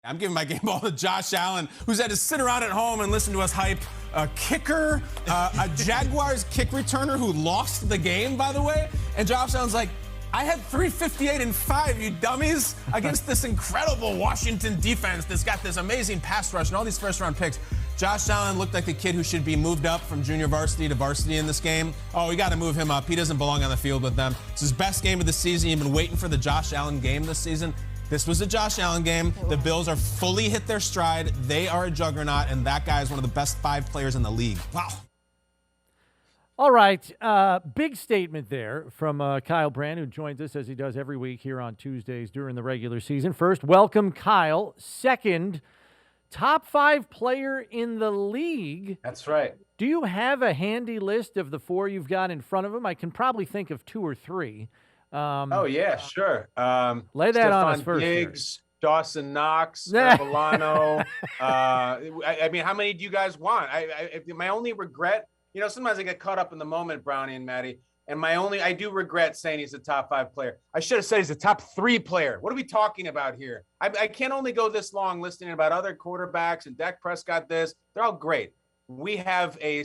I'm giving my game ball to Josh Allen, who's had to sit around at home and listen to us hype a kicker, a Jaguars kick returner who lost the game, by the way. And Josh Allen's like, I had 358 and 5, you dummies, against this incredible Washington defense that's got this amazing pass rush and all these first-round picks. Josh Allen looked like the kid who should be moved up from junior varsity to varsity in this game. Oh, we got to move him up. He doesn't belong on the field with them. It's his best game of the season. You've been waiting for the Josh Allen game this season. This was a Josh Allen game. The Bills are fully hit their stride. They are a juggernaut, and that guy is one of the best 5 players in the league. Wow. All right. Big statement there from Kyle Brandt, who joins us as he does every week here on Tuesdays during the regular season. First, welcome, Kyle. Second, top 5 player in the league. That's right. Do you have a handy list of the 4 you've got in front of him? I can probably think of 2 or 3. Oh, yeah, sure. Lay that on us first. Diggs, Dawson Knox, Milano. I mean, how many do you guys want? My only regret, sometimes I get caught up in the moment, Brownie and Maddie, and I do regret saying he's a top 5 player. I should have said he's a top 3 player. What are we talking about here? I can't only go this long listening about other quarterbacks and Dak Prescott this. They're all great. We have a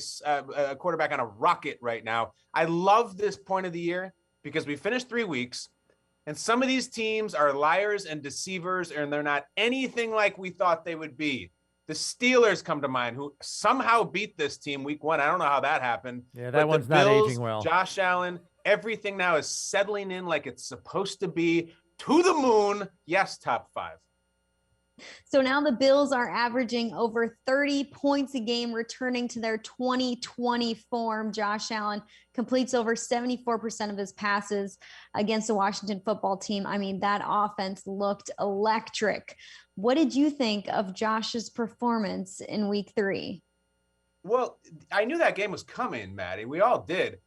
quarterback on a rocket right now. I love this point of the year, because we finished 3 weeks, and some of these teams are liars and deceivers, and they're not anything like we thought they would be. The Steelers come to mind, who somehow beat this team week 1. I don't know how that happened. Yeah, that one's not aging well. Josh Allen, everything now is settling in like it's supposed to be. To the moon. Yes, top 5. So now the Bills are averaging over 30 points a game, returning to their 2020 form. Josh Allen completes over 74% of his passes against the Washington football team. I mean, that offense looked electric. What did you think of Josh's performance in week 3? Well, I knew that game was coming, Maddie. We all did.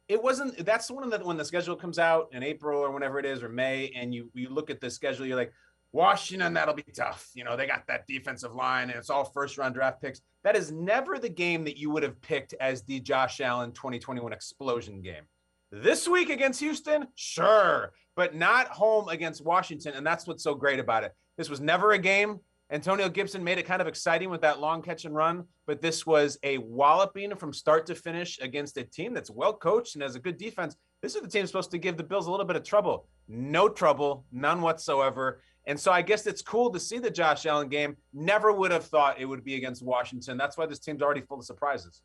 It wasn't, that's one of the, when the schedule comes out in April or whenever it is, or May, and you look at the schedule, you're like, Washington, that'll be tough. They got that defensive line, and it's all first-round draft picks. That is never the game that you would have picked as the Josh Allen 2021 explosion game. This week against Houston, sure, but not home against Washington, and that's what's so great about it. This was never a game. Antonio Gibson made it kind of exciting with that long catch and run, but this was a walloping from start to finish against a team that's well-coached and has a good defense. This is the team supposed to give the Bills a little bit of trouble. No trouble, none whatsoever. And so I guess it's cool to see the Josh Allen game. Never would have thought it would be against Washington. That's why this team's already full of surprises.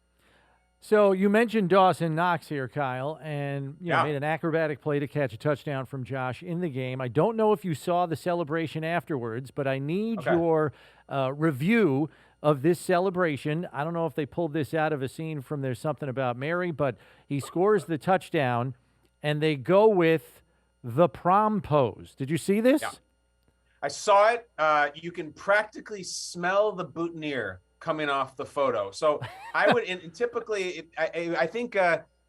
So you mentioned Dawson Knox here, Kyle, and made an acrobatic play to catch a touchdown from Josh in the game. I don't know if you saw the celebration afterwards, but I need your review of this celebration. I don't know if they pulled this out of a scene from There's Something About Mary, but he scores the touchdown, and they go with the prom pose. Did you see this? Yeah. I saw it. You can practically smell the boutonniere coming off the photo. So I would, and typically, I think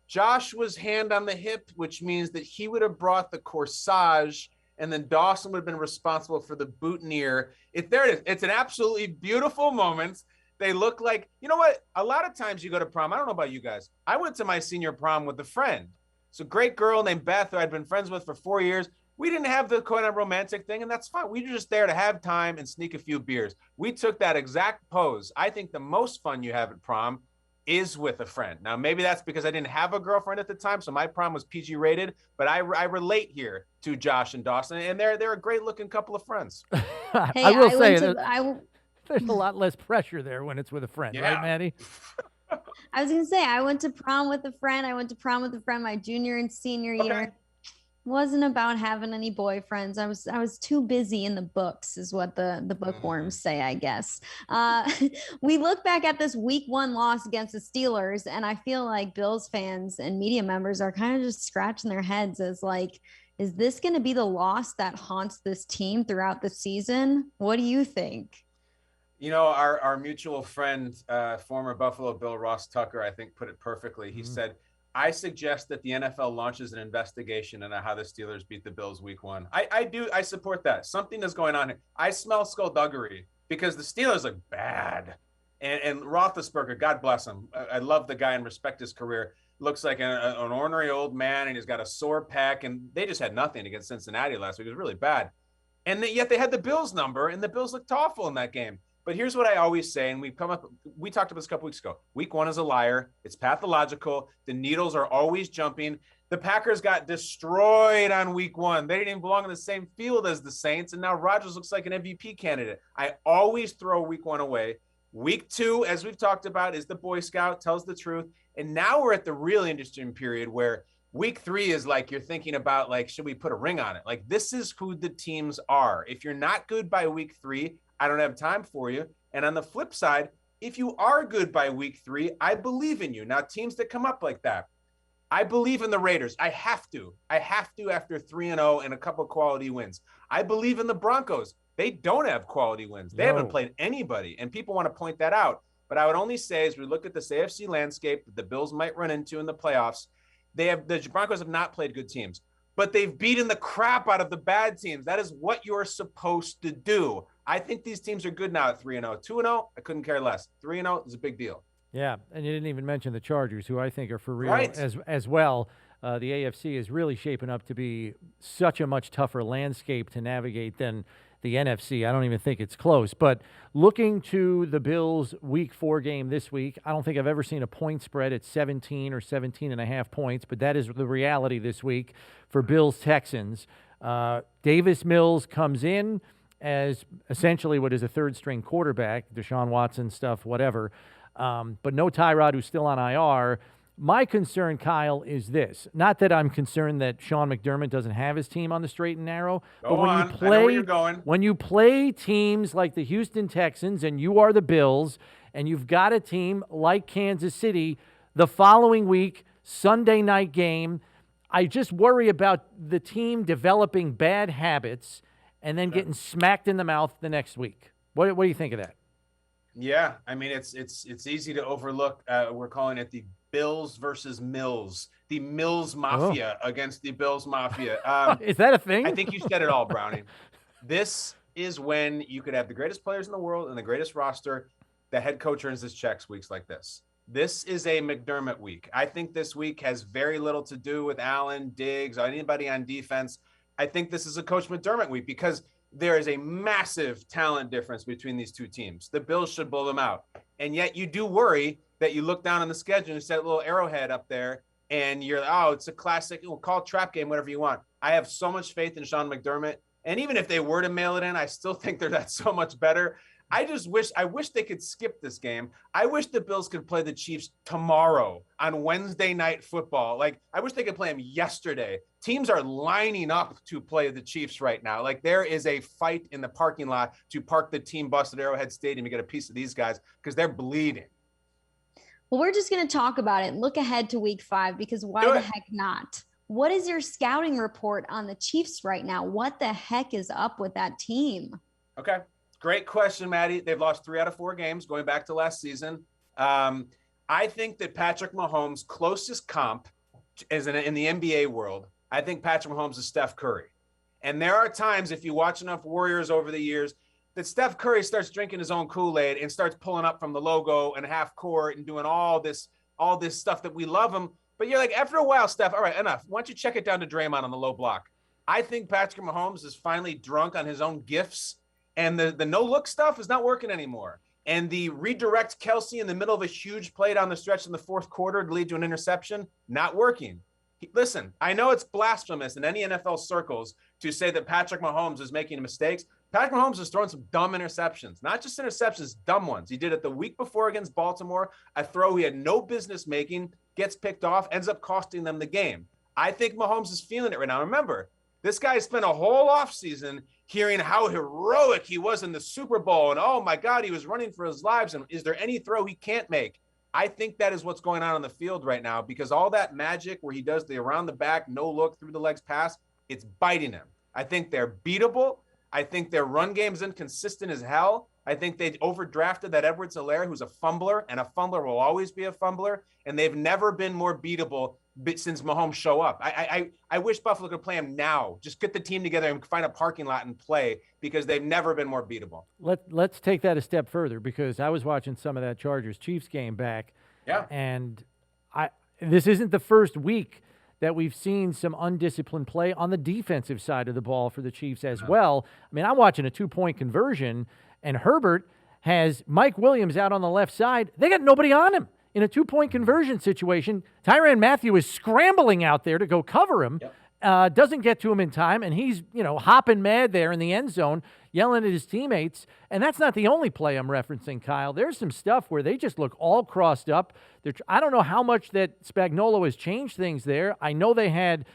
Josh was hand on the hip, which means that he would have brought the corsage, and then Dawson would have been responsible for the boutonniere. There it is. It's an absolutely beautiful moment. They look like, you know what? A lot of times you go to prom. I don't know about you guys. I went to my senior prom with a friend. It's a great girl named Beth, who I'd been friends with for 4 years. We didn't have the kind of romantic thing, and that's fine. We were just there to have time and sneak a few beers. We took that exact pose. I think the most fun you have at prom is with a friend. Now, maybe that's because I didn't have a girlfriend at the time, so my prom was PG rated, but I relate here to Josh and Dawson, and they're a great-looking couple of friends. Hey, I will say there's a lot less pressure there when it's with a friend, right, Maddie? I was going to say, I went to prom with a friend. I went to prom with a friend my junior and senior year. Wasn't about having any boyfriends. I was too busy in the books, is what the bookworms say, I guess. We look back at this week 1 loss against the Steelers, and I feel like Bills fans and media members are kind of just scratching their heads as like, is this going to be the loss that haunts this team throughout the season? What do you think? Our mutual friend, former Buffalo Bill Ross Tucker, I think put it perfectly. He said, I suggest that the NFL launches an investigation into how the Steelers beat the Bills week 1. I support that. Something is going on here. I smell skullduggery because the Steelers look bad. And Roethlisberger, God bless him. I love the guy and respect his career. Looks like an ornery old man, and he's got a sore pec, and they just had nothing against Cincinnati last week. It was really bad. And yet they had the Bills number, and the Bills looked awful in that game. But here's what I always say, and we talked about this a couple weeks ago. Week 1 is a liar. It's pathological. The needles are always jumping. The Packers got destroyed on week 1. They didn't even belong in the same field as the Saints, and now Rodgers looks like an MVP candidate. I always throw week 1 away. Week 2, as we've talked about, is the Boy Scout, tells the truth. And now we're at the real interesting period where week 3 is like you're thinking about, like, should we put a ring on it? Like, this is who the teams are. If you're not good by week 3, I don't have time for you. And on the flip side, if you are good by week 3, I believe in you. Now, teams that come up like that, I believe in the Raiders. I have to after 3-0 and a couple quality wins. I believe in the Broncos. They don't have quality wins. They haven't played anybody, and people want to point that out. But I would only say, as we look at this AFC landscape that the Bills might run into in the playoffs, the Broncos have not played good teams, but they've beaten the crap out of the bad teams. That is what you're supposed to do. I think these teams are good now at 3-0. 2-0, I couldn't care less. 3-0 is a big deal. Yeah, and you didn't even mention the Chargers, who I think are for real Right. as well. The AFC is really shaping up to be such a much tougher landscape to navigate than the NFC. I don't even think it's close. But looking to the Bills' Week 4 game this week, I don't think I've ever seen a point spread at 17 or 17.5 points, but that is the reality this week for Bills-Texans. Davis Mills comes in as essentially what is a third-string quarterback, Deshaun Watson stuff, whatever. But no Tyrod, who's still on IR. My concern, Kyle, is this. Not that I'm concerned that Sean McDermott doesn't have his team on the straight and narrow, but when you play teams like the Houston Texans and you are the Bills and you've got a team like Kansas City the following week, Sunday night game, I just worry about the team developing bad habits and then getting smacked in the mouth the next week. What do you think of that? Yeah, I mean, it's easy to overlook. We're calling it the Bills versus Mills, the Mills Mafia against the Bills Mafia. Is that a thing? I think you said it all, Brownie. This is when you could have the greatest players in the world and the greatest roster. The head coach earns his checks weeks like this. This is a McDermott week. I think this week has very little to do with Allen, Diggs, or anybody on defense. I think this is a Coach McDermott week because there is a massive talent difference between these two teams. The Bills should blow them out. And yet you do worry that you look down on the schedule and you see that little arrowhead up there and you're, oh, it's a classic, we'll call it trap game, whatever you want. I have so much faith in Sean McDermott. And even if they were to mail it in, I still think they're that so much better. I wish they could skip this game. I wish the Bills could play the Chiefs tomorrow on Wednesday Night Football. Like, I wish they could play them yesterday. Teams are lining up to play the Chiefs right now. Like, there is a fight in the parking lot to park the team bus at Arrowhead Stadium to get a piece of these guys because they're bleeding. Well, we're just going to talk about it. Look ahead to week 5 because why the heck not? What is your scouting report on the Chiefs right now? What the heck is up with that team? Okay. Great question, Maddie. They've lost 3 out of 4 games going back to last season. I think that Patrick Mahomes' closest comp is in the NBA world. I think Patrick Mahomes is Steph Curry. And there are times, if you watch enough Warriors over the years, that Steph Curry starts drinking his own Kool-Aid and starts pulling up from the logo and half court and doing all this stuff that we love him. But you're like, after a while, Steph, all right, enough. Why don't you check it down to Draymond on the low block? I think Patrick Mahomes is finally drunk on his own gifts. And the no-look stuff is not working anymore. And the redirect Kelsey in the middle of a huge play down the stretch in the fourth quarter to lead to an interception, not working. Listen, I know it's blasphemous in any NFL circles to say that Patrick Mahomes is making mistakes. Patrick Mahomes is throwing some dumb interceptions, not just interceptions, dumb ones. He did it the week before against Baltimore, a throw he had no business making, gets picked off, ends up costing them the game. I think Mahomes is feeling it right now. Remember, this guy spent a whole offseason hearing how heroic he was in the Super Bowl. And, oh, my God, he was running for his lives. And is there any throw he can't make? I think that is what's going on the field right now because all that magic where he does the around the back, no look, through the legs pass, it's biting him. I think they're beatable. I think their run game is inconsistent as hell. I think they overdrafted that Edwards-Helaire, who's a fumbler, and a fumbler will always be a fumbler. And they've never been more beatable since Mahomes show up. I wish Buffalo could play him now. Just get the team together and find a parking lot and play because they've never been more beatable. Let's take that a step further because I was watching some of that Chargers-Chiefs game back. Yeah. And this isn't the first week that we've seen some undisciplined play on the defensive side of the ball for the Chiefs as well. I mean, I'm watching a 2-point conversion, and Herbert has Mike Williams out on the left side. They got nobody on him in a 2-point conversion situation. Tyrann Mathieu is scrambling out there to go cover him. Doesn't get to him in time, and he's, hopping mad there in the end zone, yelling at his teammates. And that's not the only play I'm referencing, Kyle. There's some stuff where they just look all crossed up. I don't know how much that Spagnuolo has changed things there. I know they had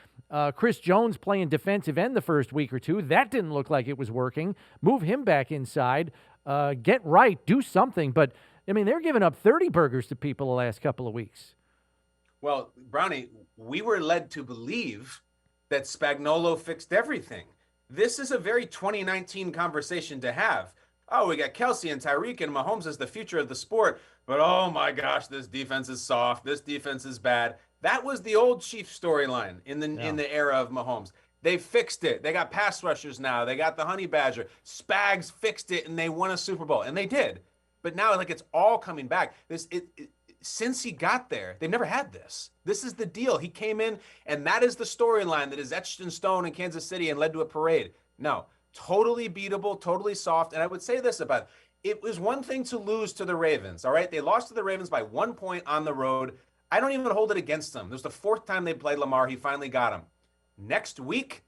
Chris Jones playing defensive end the first week or two. That didn't look like it was working. Move him back inside. Get right. Do something. But, I mean, they're giving up 30 burgers to people the last couple of weeks. Well, Brownie, we were led to believe that Spagnuolo fixed everything. This is a very 2019 conversation to have. Oh, we got Kelsey and Tyreek and Mahomes as the future of the sport, but oh my gosh, this defense is soft. This defense is bad. That was the old Chiefs storyline in the era of Mahomes. They fixed it. They got pass rushers now. They got the Honey Badger. Spags fixed it, and they won a Super Bowl, and they did. But now, it's all coming back. Since he got there, they've never had this. This is the deal. He came in, and that is the storyline that is etched in stone in Kansas City and led to a parade. No, totally beatable, totally soft. And I would say this about it. It was one thing to lose to the Ravens, all right? They lost to the Ravens by 1 point on the road. I don't even hold it against them. It was the 4th time they played Lamar. He finally got him. Next week,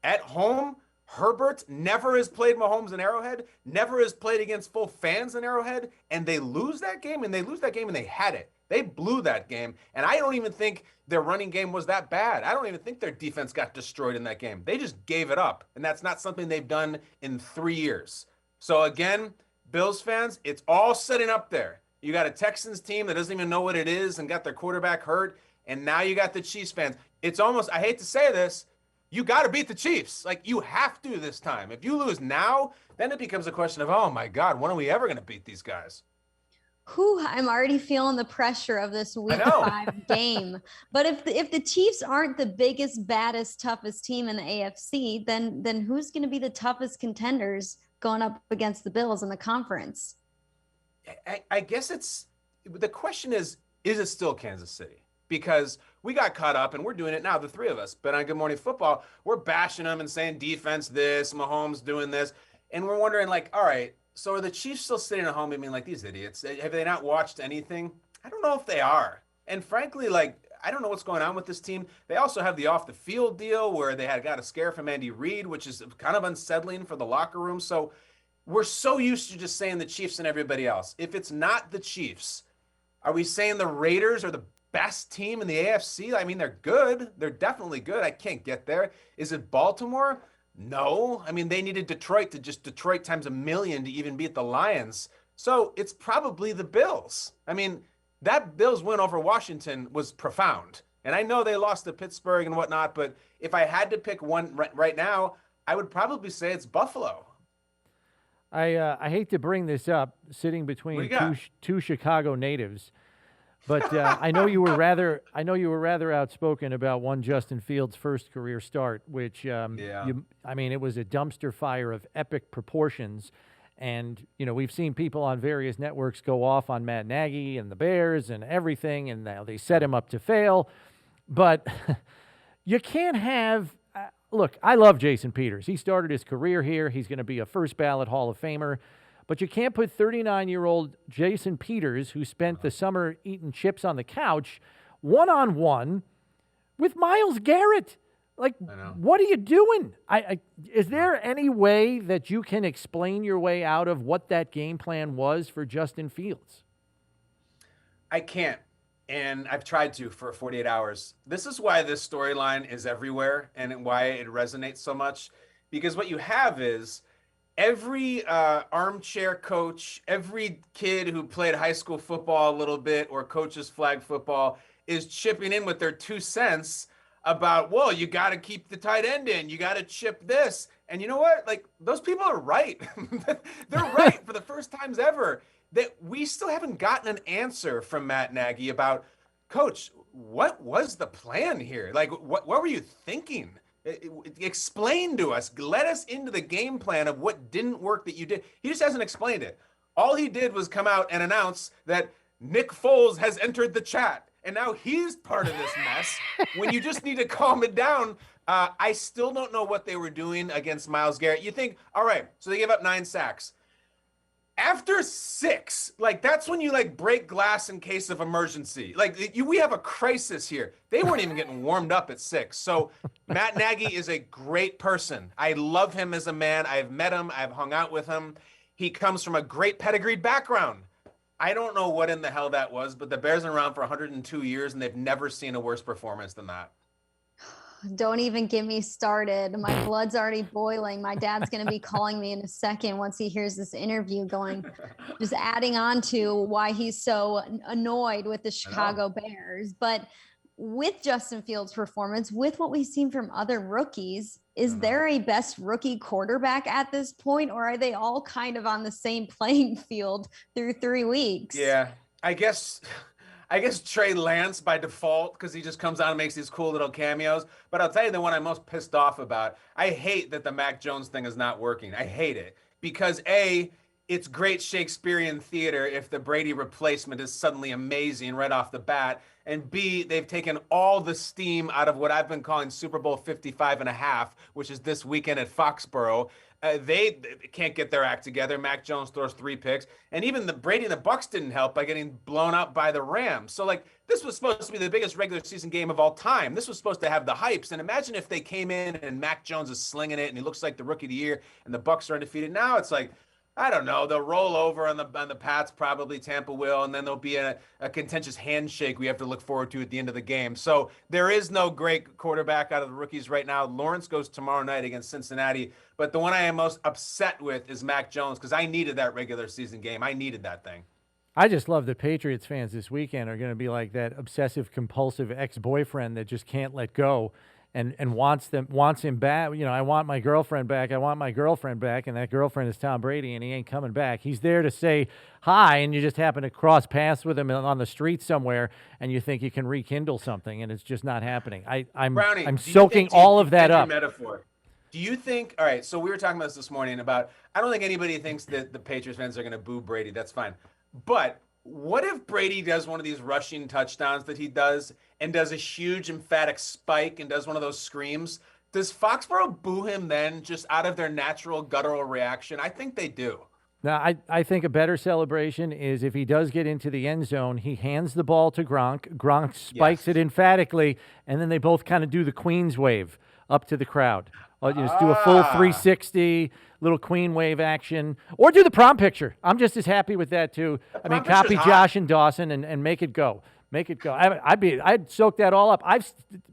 at home, Herbert never has played Mahomes in Arrowhead, never has played against full fans in Arrowhead, and they lose that game, and they had it. They blew that game, and I don't even think their running game was that bad. I don't even think their defense got destroyed in that game. They just gave it up, and that's not something they've done in 3 years. So again, Bills fans, it's all setting up there. You got a Texans team that doesn't even know what it is and got their quarterback hurt, and now you got the Chiefs fans. It's almost, I hate to say this, you got to beat the Chiefs. You have to this time. If you lose now, then it becomes a question of, oh my God, when are we ever going to beat these guys? I'm already feeling the pressure of this week 5 game. But if the Chiefs aren't the biggest, baddest, toughest team in the AFC, then who's going to be the toughest contenders going up against the Bills in the conference? I guess the question is it still Kansas City? Because we got caught up, and we're doing it now, the 3 of us. But on Good Morning Football, we're bashing them and saying defense this, Mahomes doing this. And we're wondering, all right, so are the Chiefs still sitting at home and being like, these idiots? Have they not watched anything? I don't know if they are. And frankly, I don't know what's going on with this team. They also have the off-the-field deal where they had got a scare from Andy Reid, which is kind of unsettling for the locker room. So we're so used to just saying the Chiefs and everybody else. If it's not the Chiefs, are we saying the Raiders are the best team in the AFC? I mean, they're good. They're definitely good. I can't get there. Is it Baltimore? No. I mean, they needed Detroit to just Detroit times 1,000,000 to even beat the Lions. So it's probably the Bills. I mean, that Bills win over Washington was profound. And I know they lost to Pittsburgh and whatnot, but if I had to pick one right now, I would probably say it's Buffalo. I hate to bring this up, sitting between two Chicago natives, but I know you were rather outspoken about one Justin Fields' first career start, which it was a dumpster fire of epic proportions. And, we've seen people on various networks go off on Matt Nagy and the Bears and everything, and now they set him up to fail. But you can't have look, I love Jason Peters. He started his career here. He's going to be a first-ballot Hall of Famer. But you can't put 39-year-old Jason Peters, who spent the summer eating chips on the couch, one-on-one with Myles Garrett. What are you doing? Is there any way that you can explain your way out of what that game plan was for Justin Fields? I can't, and I've tried to for 48 hours. This is why this storyline is everywhere and why it resonates so much, because what you have is every armchair coach, every kid who played high school football a little bit or coaches flag football is chipping in with their 2 cents about, well, you got to keep the tight end in. You got to chip this. And you know what? Those people are right. They're right for the first times ever. That we still haven't gotten an answer from Matt Nagy about, Coach, what was the plan here? What were you thinking? Explain to us. Let us into the game plan of what didn't work that you did. He just hasn't explained it. All he did was come out and announce that Nick Foles has entered the chat. and now he's part of this mess when you just need to calm it down. I still don't know what they were doing against Myles Garrett. You think, all right, so they gave up 9 sacks. After 6, like that's when you like break glass in case of emergency. Like we have a crisis here. They weren't even getting warmed up at 6. So Matt Nagy is a great person. I love him as a man. I've met him. I've hung out with him. He comes from a great pedigreed background. I don't know what in the hell that was, but the Bears are around for 102 years and they've never seen a worse performance than that. Don't even get me started. My blood's already boiling. My dad's going to be calling me in a second once he hears this interview just adding on to why he's so annoyed with the Chicago Bears. But with Justin Fields' performance, with what we've seen from other rookies, is there a best rookie quarterback at this point, or are they all kind of on the same playing field through 3 weeks? Yeah, I guess Trey Lance by default, because he just comes out and makes these cool little cameos. But I'll tell you the one I'm most pissed off about. I hate that the Mac Jones thing is not working. I hate it because A, it's great Shakespearean theater if the Brady replacement is suddenly amazing right off the bat. And B, they've taken all the steam out of what I've been calling Super Bowl 55.5, which is this weekend at Foxborough. They can't get their act together. Mac Jones throws 3 picks. And even the Brady and the Bucs didn't help by getting blown up by the Rams. So, like, this was supposed to be the biggest regular season game of all time. This was supposed to have the hypes. And imagine if they came in and Mac Jones is slinging it and he looks like the rookie of the year and the Bucs are undefeated. Now it's like, I don't know. They'll roll over on the Pats, probably Tampa will, and then there'll be a contentious handshake we have to look forward to at the end of the game. So there is no great quarterback out of the rookies right now. Lawrence goes tomorrow night against Cincinnati, but the one I am most upset with is Mac Jones because I needed that regular season game. I needed that thing. I just love that Patriots fans this weekend are going to be like that obsessive compulsive ex-boyfriend that just can't let go. And wants him back. You know, I want my girlfriend back. I want my girlfriend back. And that girlfriend is Tom Brady, and he ain't coming back. He's there to say hi, and you just happen to cross paths with him on the street somewhere, and you think you can rekindle something, and it's just not happening. I'm soaking all of that up. Metaphor. Do you think? All right. So we were talking about this morning about. I don't think anybody thinks that the Patriots fans are going to boo Brady. That's fine, but. What if Brady does one of these rushing touchdowns that he does and does a huge emphatic spike and does one of those screams? Does Foxborough boo him then just out of their natural guttural reaction? I think they do. Now, I think a better celebration is if he does get into the end zone, he hands the ball to Gronk. Gronk spikes it emphatically, and then they both kind of do the Queen's wave up to the crowd. Just do a full 360, little Queen wave action, or do the prom picture. I'm just as happy with that too. I mean, copy Josh and Dawson and make it go. Make it go. I'd soak that all up.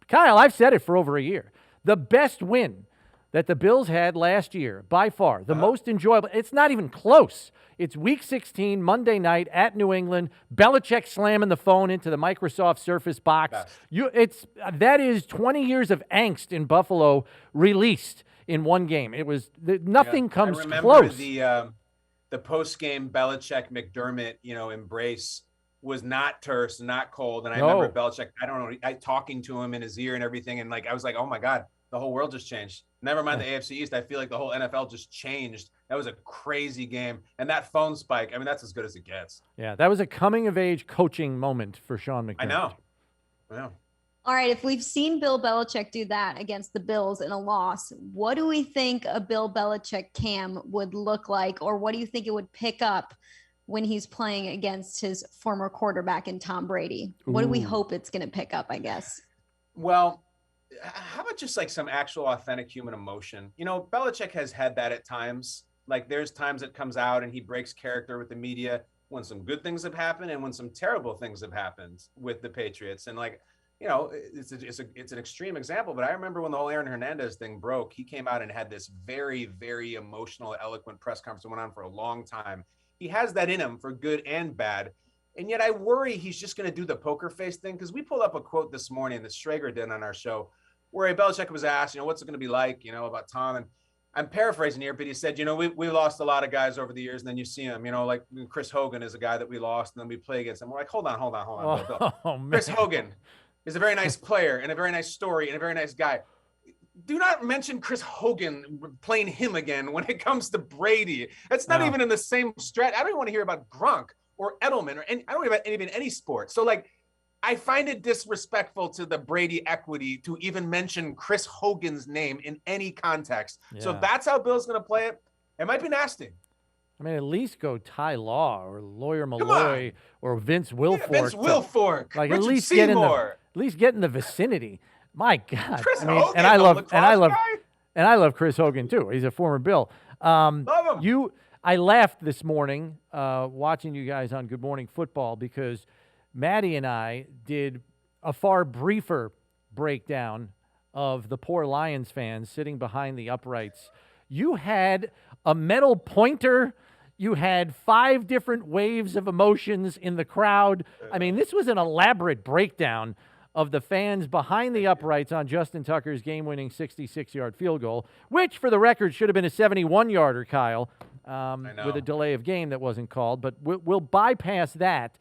Kyle, I've said it for over a year. The best win that the Bills had last year, by far, the most enjoyable. It's not even close. It's Week 16, Monday night at New England. Belichick slamming the phone into the Microsoft Surface box. That is 20 years of angst in Buffalo released in one game. It was nothing comes close. I remember the post-game Belichick McDermott, embrace was not terse, not cold. And I remember Belichick, talking to him in his ear and everything. And I was like, oh my God, the whole world just changed. Never mind the AFC East. I feel like the whole NFL just changed. That was a crazy game. And that phone spike, that's as good as it gets. Yeah, that was a coming-of-age coaching moment for Sean McDermott. I know. All right, if we've seen Bill Belichick do that against the Bills in a loss, what do we think a Bill Belichick cam would look like, or what do you think it would pick up when he's playing against his former quarterback in Tom Brady? What do we hope it's going to pick up, I guess? Well, how about just some actual authentic human emotion? Belichick has had that at times. There's times it comes out and he breaks character with the media when some good things have happened and when some terrible things have happened with the Patriots. And it's an extreme example, but I remember when the whole Aaron Hernandez thing broke, he came out and had this very, very emotional, eloquent press conference that went on for a long time. He has that in him for good and bad. And yet I worry he's just going to do the poker face thing, because we pulled up a quote this morning that Schrager did on our show where Belichick was asked, what's it going to be like, about Tom. And I'm paraphrasing here, but he said, we lost a lot of guys over the years, and then you see him, like Chris Hogan is a guy that we lost, and then we play against him. We're like, hold on. Bill. Chris Hogan is a very nice player and a very nice story and a very nice guy. Do not mention Chris Hogan playing him again when it comes to Brady. That's not even in the same stretch. I don't even want to hear about Gronk or Edelman I don't even any sport. So I find it disrespectful to the Brady equity to even mention Chris Hogan's name in any context. Yeah. So if that's how Bill's going to play it, it might be nasty. I mean, at least go Ty Law or Lawyer Malloy or Vince Wilfork. Yeah, Vince Wilfork. Like Richard at least Seymour. get in the vicinity. My God. Chris Hogan, and I love Chris Hogan too. He's a former Bill. Love him. I laughed this morning watching you guys on Good Morning Football because Maddie and I did a far briefer breakdown of the poor Lions fans sitting behind the uprights. You had a metal pointer. You had 5 different waves of emotions in the crowd. I mean, this was an elaborate breakdown of the fans behind the uprights on Justin Tucker's game-winning 66-yard field goal, which, for the record, should have been a 71-yarder, Kyle, with a delay of game that wasn't called. But we'll bypass that.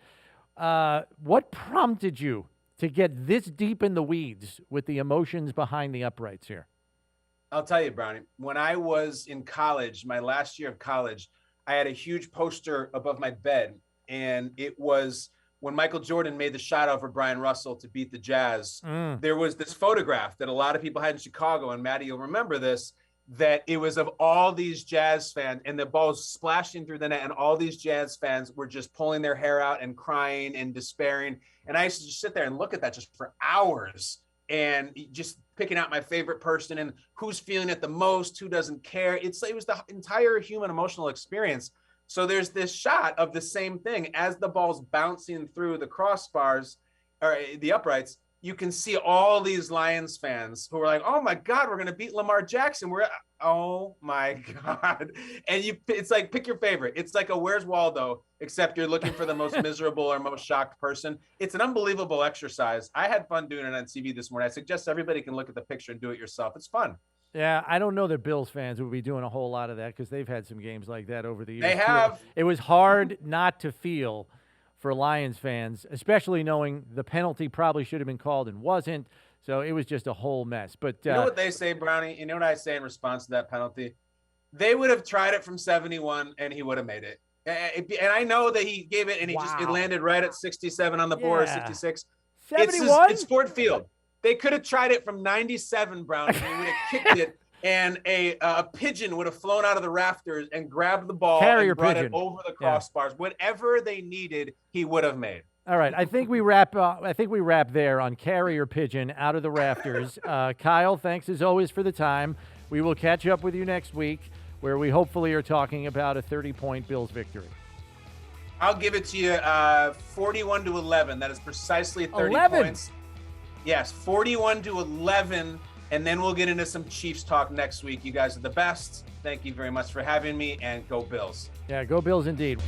What prompted you to get this deep in the weeds with the emotions behind the uprights here? I'll tell you, Brownie, when I was in college, my last year of college, I had a huge poster above my bed, and it was when Michael Jordan made the shot over Brian Russell to beat the Jazz. There was this photograph that a lot of people had in Chicago, and Maddie, you'll remember this, that it was of all these Jazz fans, and the ball was splashing through the net, and all these Jazz fans were just pulling their hair out and crying and despairing. And I used to just sit there and look at that just for hours and just picking out my favorite person and who's feeling it the most, who doesn't care. It was the entire human emotional experience. So there's this shot of the same thing as the ball's bouncing through the crossbars or the uprights. You can see all these Lions fans who are like, oh my God, we're going to beat Lamar Jackson. Oh my God. And it's like, pick your favorite. It's like a Where's Waldo, except you're looking for the most miserable or most shocked person. It's an unbelievable exercise. I had fun doing it on TV this morning. I suggest everybody can look at the picture and do it yourself. It's fun. Yeah, I don't know that Bills fans would be doing a whole lot of that because they've had some games like that over the years. They have. It was hard not to feel for Lions fans, especially knowing the penalty probably should have been called and wasn't. So it was just a whole mess. But you know what they say, Brownie? You know what I say in response to that penalty? They would have tried it from 71 and he would have made it. And I know that he gave it and it landed right at 67 on the board, 66. 71? It's Ford Field. They could have tried it from 97, Brownie, and he would have kicked it, and a pigeon would have flown out of the rafters and grabbed the ball and brought it over the crossbars. Yeah. Whatever they needed, he would have made. All right, I think we wrap there on carrier pigeon out of the rafters. Kyle, thanks as always for the time. We will catch up with you next week, where we hopefully are talking about a 30-point Bills victory. I'll give it to you 41-11. That is precisely 30 points. Yes, 41-11, and then we'll get into some Chiefs talk next week. You guys are the best. Thank you very much for having me, and go Bills. Yeah, go Bills indeed.